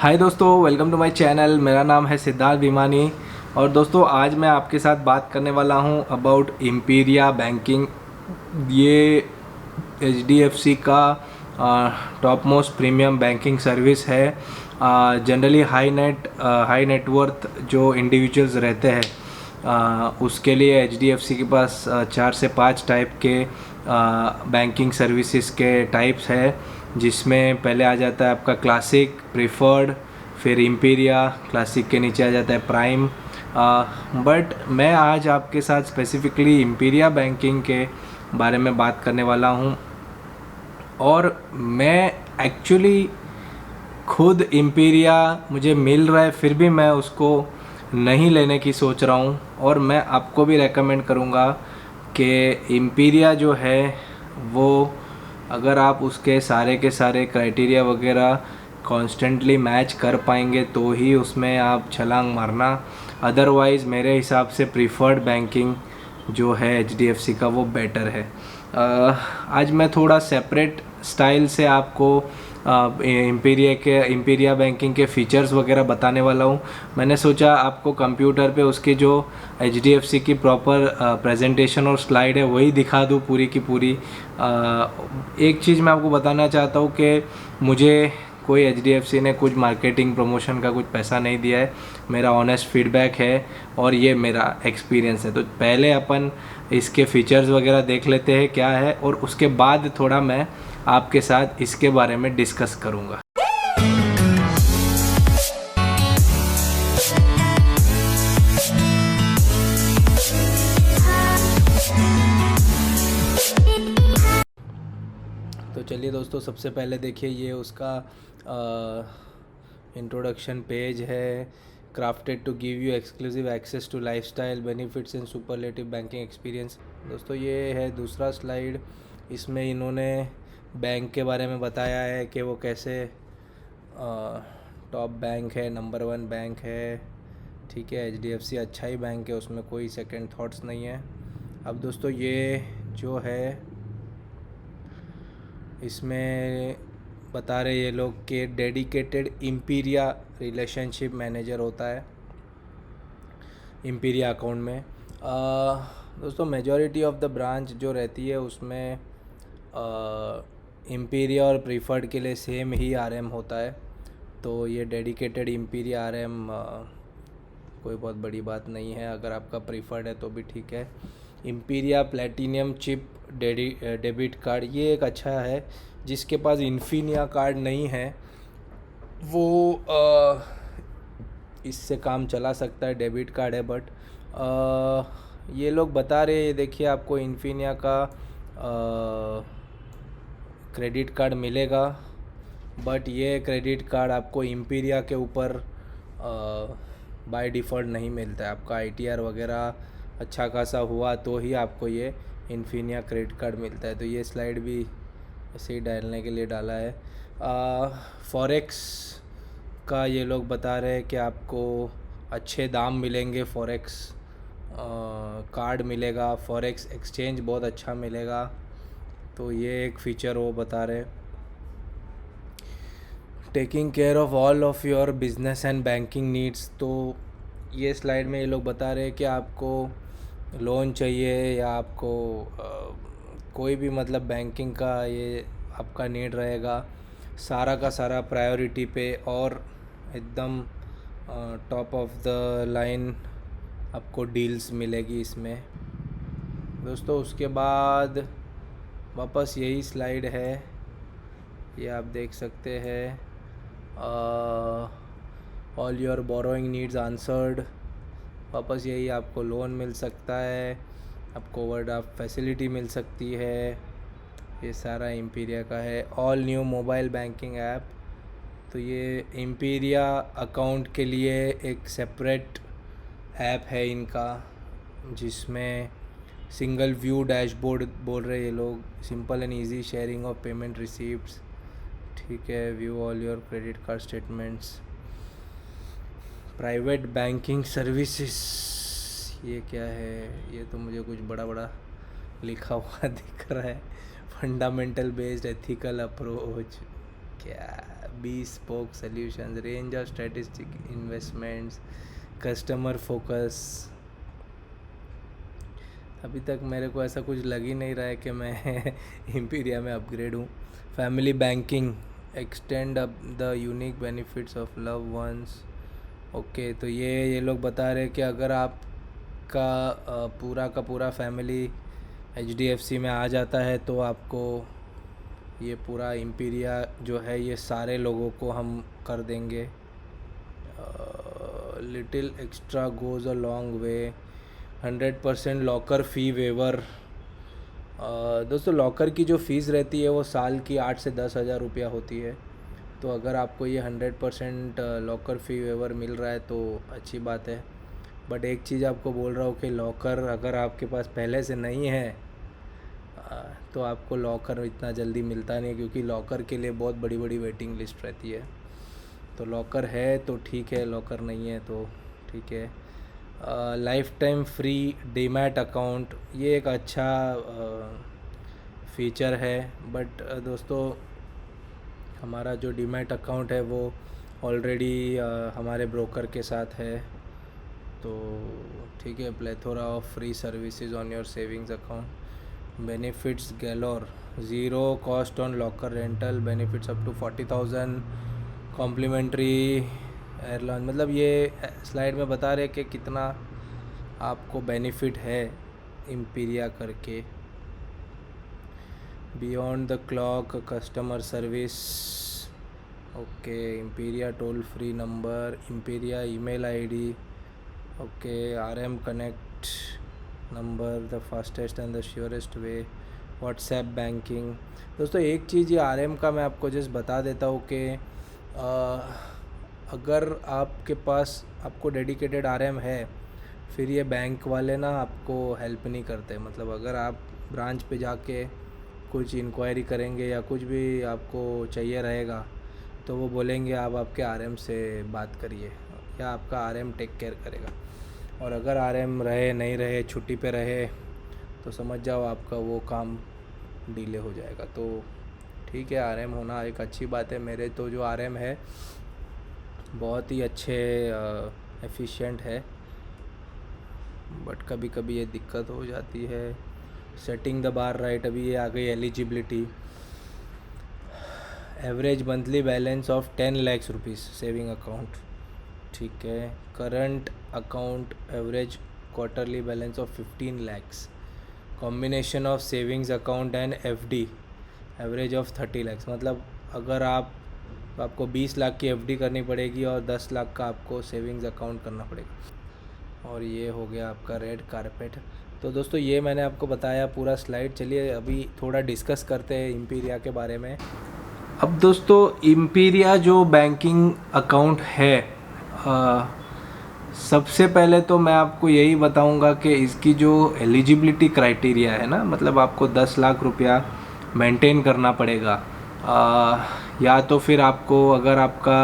हाय दोस्तों, welcome to my channel. मेरा नाम है सिद्धार्थ भीमानी और दोस्तों आज मैं आपके साथ बात करने वाला हूं अबाउट इम्पीरिया बैंकिंग। ये एचडीएफसी का top most premium banking service है। जनरली हाई नेटवर्थ जो इंडिविजुअल्स रहते हैं उसके लिए एचडीएफसी के पास 4 से 5 टाइप के बैंकिंग सर्विसेज के टाइप्स है, जिसमें पहले आ जाता है आपका क्लासिक, प्रिफर्ड, फिर इम्पीरिया, क्लासिक के नीचे आ जाता है प्राइम। बट मैं आज आपके साथ स्पेसिफिकली इम्पीरिया बैंकिंग के बारे में बात करने वाला हूँ। और मैं एक्चुअली खुद इम्पीरिया मुझे मिल रहा है, फिर भी मैं उसको नहीं लेने की सोच रहा हूँ। और मैं आपको भी रेकमेंड करूँगा कि इम्पीरिया जो है वो अगर आप उसके सारे के सारे क्राइटेरिया वगैरह कॉन्स्टेंटली मैच कर पाएंगे तो ही उसमें आप छलांग मारना। अदरवाइज़ मेरे हिसाब से प्रीफर्ड बैंकिंग जो है एचडीएफसी का वो बेटर है। आज मैं थोड़ा सेपरेट स्टाइल से आपको इम्पीरिया बैंकिंग के फ़ीचर्स वगैरह बताने वाला हूँ। मैंने सोचा आपको कंप्यूटर पे उसकी जो एचडीएफसी की प्रॉपर प्रेजेंटेशन और स्लाइड है वही दिखा दूँ पूरी की पूरी। एक चीज़ मैं आपको बताना चाहता हूँ कि मुझे कोई एचडीएफसी ने कुछ मार्केटिंग प्रमोशन का कुछ पैसा नहीं दिया है। मेरा ऑनेस्ट फीडबैक है और ये मेरा एक्सपीरियंस है। तो पहले अपन इसके फीचर्स वगैरह देख लेते हैं क्या है, और उसके बाद थोड़ा मैं आपके साथ इसके बारे में डिस्कस करूँगा। तो चलिए दोस्तों, सबसे पहले देखिए ये उसका इंट्रोडक्शन पेज है। Crafted to give you exclusive access to lifestyle benefits and superlative banking experience. दोस्तों ये है दूसरा स्लाइड। इसमें इन्होंने बैंक के बारे में बताया है कि वो कैसे टॉप बैंक है, नंबर 1 बैंक है। ठीक है, एचडीएफसी अच्छा ही बैंक है, उसमें कोई सेकंड थॉट्स नहीं है। अब दोस्तों ये जो है इसमें बता रहे ये लोग कि डेडिकेटेड इम्पीरिया रिलेशनशिप मैनेजर होता है इम्पीरिया अकाउंट में। दोस्तों मेजॉरिटी ऑफ द ब्रांच जो रहती है उसमें इम्पीरिया और प्रीफर्ड के लिए सेम ही आरएम होता है। तो ये डेडिकेटेड इम्पीरिया आरएम कोई बहुत बड़ी बात नहीं है। अगर आपका प्रीफर्ड है तो भी ठीक है। Imperia platinum chip debit card, ये एक अच्छा है। जिसके पास इन्फिनिया कार्ड नहीं है वो इससे काम चला सकता है, डेबिट कार्ड है। बट ये लोग बता रहे हैं, देखिए आपको इन्फिनिया का क्रेडिट कार्ड मिलेगा, बट ये क्रेडिट कार्ड आपको इम्पीरिया के ऊपर बाय डिफ़ॉल्ट नहीं मिलता है। आपका आईटीआर वगैरह अच्छा खासा हुआ तो ही आपको ये इन्फिनिया क्रेडिट कार्ड मिलता है। तो ये स्लाइड भी ऐसे ही डालने के लिए डाला है। फॉरेक्स का ये लोग बता रहे हैं कि आपको अच्छे दाम मिलेंगे, फॉरेक्स कार्ड मिलेगा, फॉरेक्स एक्सचेंज बहुत अच्छा मिलेगा। तो ये एक फ़ीचर वो बता रहे। Taking care of all of your business and banking needs. तो ये स्लाइड में ये लोग बता रहे हैं कि आपको लोन चाहिए या आपको कोई भी मतलब बैंकिंग का ये आपका नीड रहेगा, सारा का सारा प्रायोरिटी पे और एकदम टॉप ऑफ द लाइन आपको डील्स मिलेगी इसमें। दोस्तों उसके बाद वापस यही स्लाइड है, ये आप देख सकते हैं। All your borrowing needs answered, वापस यही आपको लोन मिल सकता है, आपको ओवरड्राफ्ट फैसिलिटी मिल सकती है। ये सारा इम्पीरिया का है। All new mobile banking app, तो ये इम्पीरिया अकाउंट के लिए एक सेपरेट ऐप है इनका, जिसमें सिंगल व्यू डैशबोर्ड बोल रहे ये लोग, simple and easy sharing of payment receipts. ठीक है, view all your credit card statements, private banking services. ये क्या है? ये तो मुझे कुछ बड़ा बड़ा लिखा हुआ दिख रहा है। फंडामेंटल बेस्ड एथिकल अप्रोच, क्या bespoke solutions, range of strategic investments, customer focus. अभी तक मेरे को ऐसा कुछ लग ही नहीं रहा है कि मैं इम्पीरिया में अपग्रेड हूँ। Family banking, extend up the unique benefits of love ones. Okay, तो ये लोग बता रहे हैं कि अगर आपका पूरा का पूरा फैमिली HDFC में आ जाता है तो आपको ये पूरा इम्पीरिया जो है ये सारे लोगों को हम कर देंगे। Little extra goes a long way. 100% locker fee waiver. दोस्तों, लॉकर की जो फ़ीस रहती है वो साल की 8 से 10 हज़ार रुपया होती है। तो अगर आपको ये 100% लॉकर फ़ी वेवर मिल रहा है तो अच्छी बात है। बट एक चीज़ आपको बोल रहा हूँ कि लॉकर अगर आपके पास पहले से नहीं है तो आपको लॉकर इतना जल्दी मिलता नहीं, क्योंकि लॉकर के लिए बहुत बड़ी बड़ी वेटिंग लिस्ट रहती है। तो लॉकर है तो ठीक है, लॉकर नहीं है तो ठीक है। Life time free demat account, ये एक अच्छा फीचर है। बट दोस्तों, हमारा जो डीमैट अकाउंट है वो ऑलरेडी हमारे ब्रोकर के साथ है, तो ठीक है। Plethora of free services on your savings account, benefits galore, zero cost on locker rental, benefits up to 40,000, complimentary airline. मतलब ये स्लाइड में बता रहे कि कितना आपको बेनिफिट है इम्पीरिया करके। Beyond the clock customer service, okay. Imperia toll free number, Imperia email ID, okay. RM connect number, the fastest and the surest way, WhatsApp banking. दोस्तों, एक चीज़ ये RM का मैं आपको जस्ट बता देता हूँ कि अगर आपके पास आपको डेडिकेटेड RM है, फिर ये बैंक वाले ना आपको हेल्प नहीं करते। मतलब अगर आप ब्रांच पे जाके कुछ इंक्वायरी करेंगे या कुछ भी आपको चाहिए रहेगा तो वो बोलेंगे आप आपके RM से बात करिए, या आपका RM टेक केयर करेगा। और अगर RM रहे नहीं रहे, छुट्टी पे रहे, तो समझ जाओ आपका वो काम डिले हो जाएगा। तो ठीक है, RM होना एक अच्छी बात है। मेरे तो जो RM है बहुत ही अच्छे एफिशिएंट है, बट कभी कभी ये दिक्कत हो जाती है। सेटिंग द बार राइट, अभी ये आ गई eligibility. Average monthly balance of 10 lakh rupees saving account, ठीक है। Current account average quarterly balance of 15 lakhs, combination of savings account and FD average of 30 lakhs। मतलब अगर आपको 20 लाख की FD करनी पड़ेगी और 10 लाख का आपको सेविंग्स अकाउंट करना पड़ेगा। और ये हो गया आपका रेड कारपेट। तो दोस्तों, ये मैंने आपको बताया पूरा स्लाइड। चलिए अभी थोड़ा डिस्कस करते हैं इम्पीरिया के बारे में। अब दोस्तों, इम्पीरिया जो बैंकिंग अकाउंट है, सबसे पहले तो मैं आपको यही बताऊंगा कि इसकी जो एलिजिबिलिटी क्राइटेरिया है ना, मतलब आपको 10 लाख रुपया मेंटेन करना पड़ेगा, या तो फिर आपको अगर आपका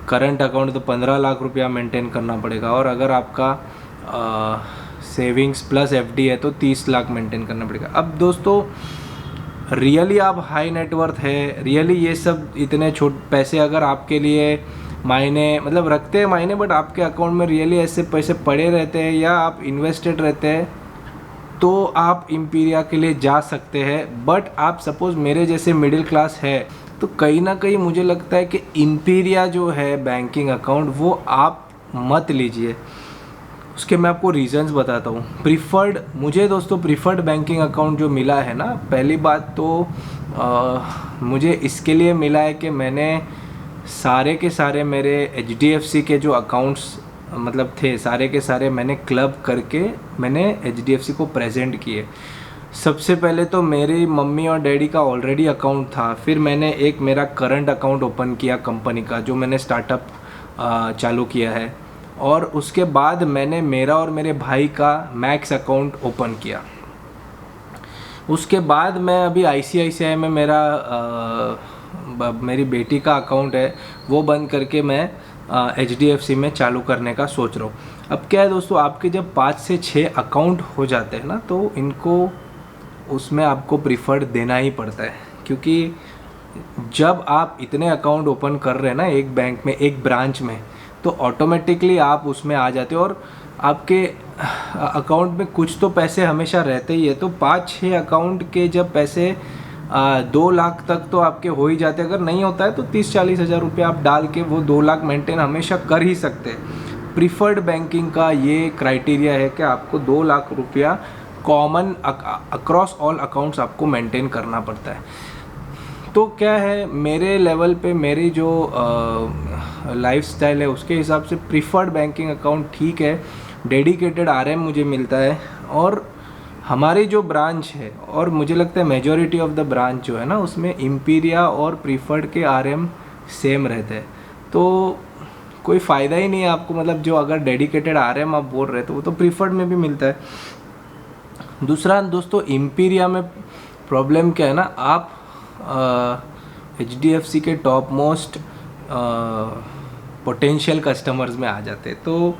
करंट अकाउंट तो 15 लाख रुपया मेंटेन करना पड़ेगा, और अगर आपका सेविंग्स प्लस FD है तो 30 लाख मेंटेन करना पड़ेगा। अब दोस्तों, रियली आप हाई नेटवर्थ है, रियली ये सब इतने पैसे अगर आपके लिए मायने मतलब रखते हैं मायने, बट आपके अकाउंट में रियली ऐसे पैसे पड़े रहते हैं या आप इन्वेस्टेड रहते हैं, तो आप इम्पीरिया के लिए जा सकते हैं। बट आप सपोज़ मेरे जैसे मिडिल क्लास है तो कहीं ना कहीं मुझे लगता है कि इम्पीरिया जो है बैंकिंग अकाउंट वो आप मत लीजिए। उसके मैं आपको रीज़न्स बताता हूँ। मुझे दोस्तों प्रीफर्ड बैंकिंग अकाउंट जो मिला है ना, पहली बात तो मुझे इसके लिए मिला है कि मैंने सारे के सारे मेरे HDFC के जो अकाउंट्स मतलब थे, सारे के सारे मैंने क्लब करके मैंने HDFC को प्रेजेंट किए। सबसे पहले तो मेरी मम्मी और डैडी का ऑलरेडी अकाउंट था, फिर मैंने एक मेरा करंट अकाउंट ओपन किया कंपनी का, जो मैंने स्टार्टअप चालू किया है, और उसके बाद मैंने मेरा और मेरे भाई का मैक्स अकाउंट ओपन किया। उसके बाद मैं अभी ICICI में मेरी बेटी का अकाउंट है, वो बंद करके मैं HDFC में चालू करने का सोच रहा हूँ। अब क्या है दोस्तों, आपके जब 5 से 6 अकाउंट हो जाते हैं ना, तो इनको उसमें आपको प्रीफर्ड देना ही पड़ता है, क्योंकि जब आप इतने अकाउंट ओपन कर रहे हैं ना एक बैंक में, एक ब्रांच में, तो ऑटोमेटिकली आप उसमें आ जाते हो और आपके अकाउंट में कुछ तो पैसे हमेशा रहते ही है। तो 5-6 अकाउंट के जब पैसे 2 लाख तक तो आपके हो ही जाते हैं। अगर नहीं होता है तो 30-40 हज़ार रुपये आप डाल के वो 2 लाख मेंटेन हमेशा कर ही सकते हैं। प्रीफर्ड बैंकिंग का ये क्राइटेरिया है कि आपको 2 लाख रुपया कॉमन अक्रॉस ऑल अकाउंट्स आपको मेंटेन करना पड़ता है। तो क्या है, मेरे लेवल पे मेरी जो लाइफस्टाइल है उसके हिसाब से प्रीफर्ड बैंकिंग अकाउंट ठीक है। डेडिकेटेड आरएम मुझे मिलता है और हमारी जो ब्रांच है, और मुझे लगता है मेजॉरिटी ऑफ द ब्रांच जो है ना उसमें इम्पीरिया और प्रीफर्ड के आरएम सेम रहते हैं। तो कोई फ़ायदा ही नहीं है आपको, मतलब जो अगर डेडिकेटेड आरएम आप बोल रहे तो वो तो प्रीफर्ड में भी मिलता है। दूसरा दोस्तों, इम्पीरिया में प्रॉब्लम क्या है ना, आप HDFC के टॉप मोस्ट पोटेंशियल कस्टमर्स में आ जाते हैं। तो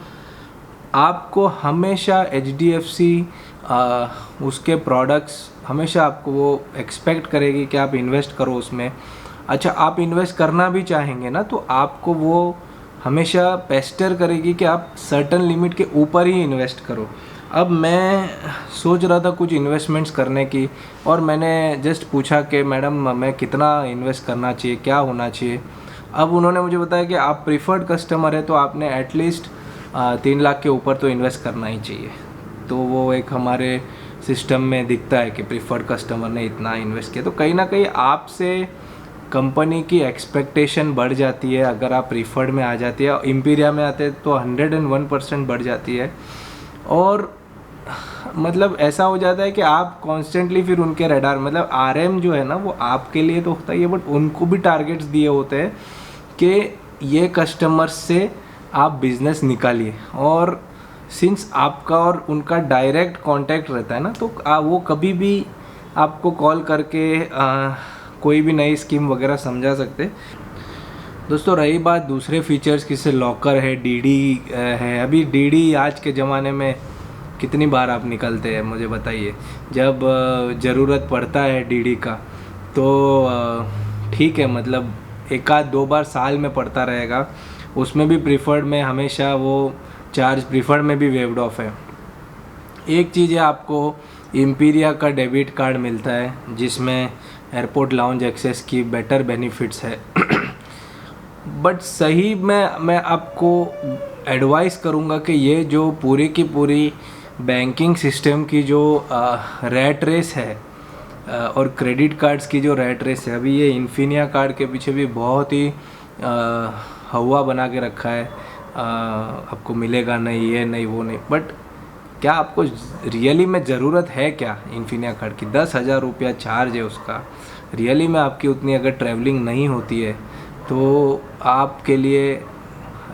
आपको हमेशा HDFC उसके प्रोडक्ट्स हमेशा आपको वो एक्सपेक्ट करेगी कि आप इन्वेस्ट करो उसमें। अच्छा, आप इन्वेस्ट करना भी चाहेंगे ना तो आपको वो हमेशा पेस्टर करेगी कि आप सर्टन लिमिट के ऊपर ही इन्वेस्ट करो। अब मैं सोच रहा था कुछ इन्वेस्टमेंट्स करने की, और मैंने जस्ट पूछा कि मैडम मैं कितना इन्वेस्ट करना चाहिए, क्या होना चाहिए। अब उन्होंने मुझे बताया कि आप प्रीफर्ड कस्टमर है तो आपने एटलीस्ट 3 लाख के ऊपर तो इन्वेस्ट करना ही चाहिए। तो वो एक हमारे सिस्टम में दिखता है कि प्रीफर्ड कस्टमर ने इतना इन्वेस्ट किया। तो कहीं ना कहीं आपसे कंपनी की एक्सपेक्टेशन बढ़ जाती है अगर आप प्रीफर्ड में आ जाती है। इम्पीरिया में आते हैं तो 101% बढ़ जाती है। और मतलब ऐसा हो जाता है कि आप कॉन्स्टेंटली फिर उनके रडार, मतलब आरएम जो है ना वो आपके लिए तो होता ही है, बट उनको भी टारगेट्स दिए होते हैं कि ये कस्टमर से आप बिज़नेस निकालिए। और सिंस आपका और उनका डायरेक्ट कांटेक्ट रहता है ना, तो वो कभी भी आपको कॉल करके कोई भी नई स्कीम वगैरह समझा सकते। दोस्तों रही बात दूसरे फीचर्स की, से लॉकर है, डीडी है। अभी डीडी आज के ज़माने में कितनी बार आप निकलते हैं मुझे बताइए। जब ज़रूरत पड़ता है डीडी का तो ठीक है, मतलब 1-2 बार साल में पड़ता रहेगा। उसमें भी प्रीफर्ड में हमेशा वो चार्ज प्रीफर्ड में भी वेव्ड ऑफ है। एक चीज़ है, आपको इम्पीरिया का डेबिट कार्ड मिलता है जिसमें एयरपोर्ट लाउंज एक्सेस की बेटर बेनिफिट्स है। बट सही में मैं आपको एडवाइस करूँगा कि ये जो पूरी की पूरी बैंकिंग सिस्टम की जो रैट रेस है और क्रेडिट कार्ड्स की जो रैट रेस है, अभी ये इन्फिनिया कार्ड के पीछे भी बहुत ही हवा बना के रखा है। आपको मिलेगा नहीं, ये नहीं, वो नहीं। बट क्या आपको रियली में ज़रूरत है क्या इन्फिनिया कार्ड की? 10,000 रुपया चार्ज है उसका। रियली में आपकी उतनी अगर ट्रैवलिंग नहीं होती है तो आपके लिए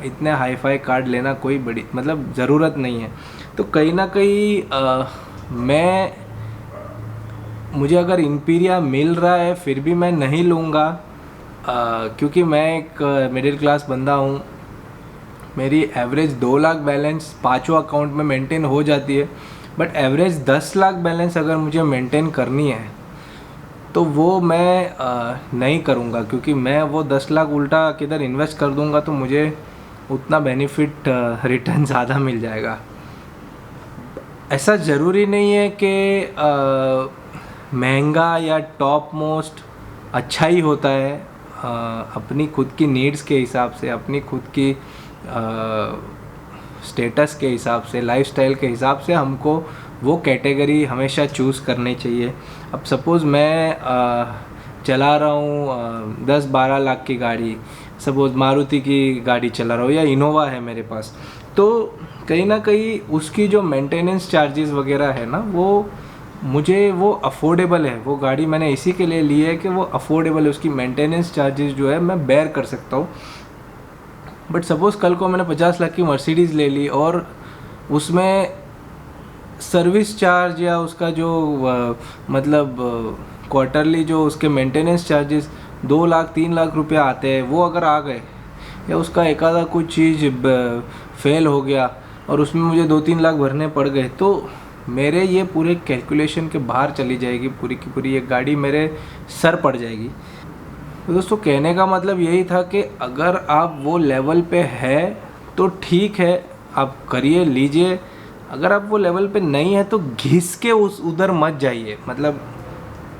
इतने हाई फाई कार्ड लेना कोई बड़ी मतलब ज़रूरत नहीं है। तो कहीं ना कहीं मुझे अगर इम्पीरिया मिल रहा है फिर भी मैं नहीं लूँगा, क्योंकि मैं एक मिडिल क्लास बंदा हूँ। मेरी एवरेज 2 लाख बैलेंस 5 अकाउंट में मेंटेन हो जाती है। बट एवरेज 10 लाख बैलेंस अगर मुझे मेंटेन करनी है तो वो मैं नहीं करूँगा, क्योंकि मैं वो 10 लाख उल्टा किधर इन्वेस्ट कर दूँगा तो मुझे उतना बेनिफिट रिटर्न ज़्यादा मिल जाएगा। ऐसा ज़रूरी नहीं है कि महंगा या टॉप मोस्ट अच्छा ही होता है। अपनी खुद की नीड्स के हिसाब से, अपनी खुद की स्टेटस के हिसाब से, लाइफस्टाइल के हिसाब से हमको वो कैटेगरी हमेशा चूज़ करनी चाहिए। अब सपोज़ मैं चला रहा हूँ 10-12 लाख की गाड़ी, सपोज़ मारुति की गाड़ी चला रहा हूँ या इनोवा है मेरे पास, तो कहीं ना कहीं उसकी जो मेंटेनेंस चार्जेस वगैरह है ना वो मुझे वो अफोर्डेबल है। वो गाड़ी मैंने इसी के लिए ली है कि वो अफोर्डेबल है, उसकी मेंटेनेंस चार्जेस जो है मैं बेयर कर सकता हूँ। बट सपोज़ कल को मैंने 50 लाख की मर्सिडीज़ ले ली और उसमें सर्विस चार्ज या उसका जो मतलब क्वार्टरली जो उसके मेंटेनेंस चार्जेस 2 लाख 3 लाख रुपया आते हैं, वो अगर आ गए या उसका एक आधा कुछ चीज़ फेल हो गया और उसमें मुझे 2-3 लाख भरने पड़ गए, तो मेरे ये पूरे कैलकुलेशन के बाहर चली जाएगी। पूरी की पूरी ये गाड़ी मेरे सर पड़ जाएगी। तो दोस्तों कहने का मतलब यही था कि अगर आप वो लेवल पे है तो ठीक है, आप करिए लीजिए। अगर आप वो लेवल पे नहीं है तो घिस के उधर मत जाइए। मतलब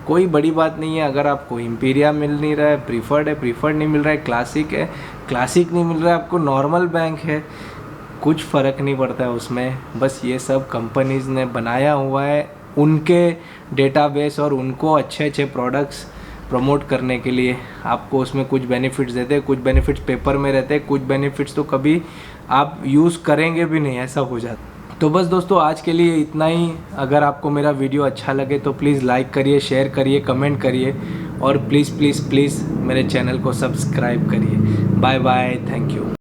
कोई बड़ी बात नहीं है अगर आपको इम्पीरिया मिल नहीं रहा है, प्रीफर्ड नहीं मिल रहा है, क्लासिक नहीं मिल रहा है, आपको नॉर्मल बैंक है, कुछ फ़र्क नहीं पड़ता है उसमें। बस ये सब कंपनीज़ ने बनाया हुआ है उनके डेटाबेस और उनको अच्छे अच्छे प्रोडक्ट्स प्रमोट करने के लिए। आपको उसमें कुछ बेनिफिट्स देते हैं, कुछ बेनिफिट्स पेपर में रहते हैं, कुछ बेनिफिट्स तो कभी आप यूज़ करेंगे भी नहीं, ऐसा हो जाता। तो बस दोस्तों आज के लिए इतना ही। अगर आपको मेरा वीडियो अच्छा लगे तो प्लीज़ लाइक करिए, शेयर करिए, कमेंट करिए और प्लीज़ प्लीज़ प्लीज़ मेरे चैनल को सब्सक्राइब करिए। Bye bye, thank you.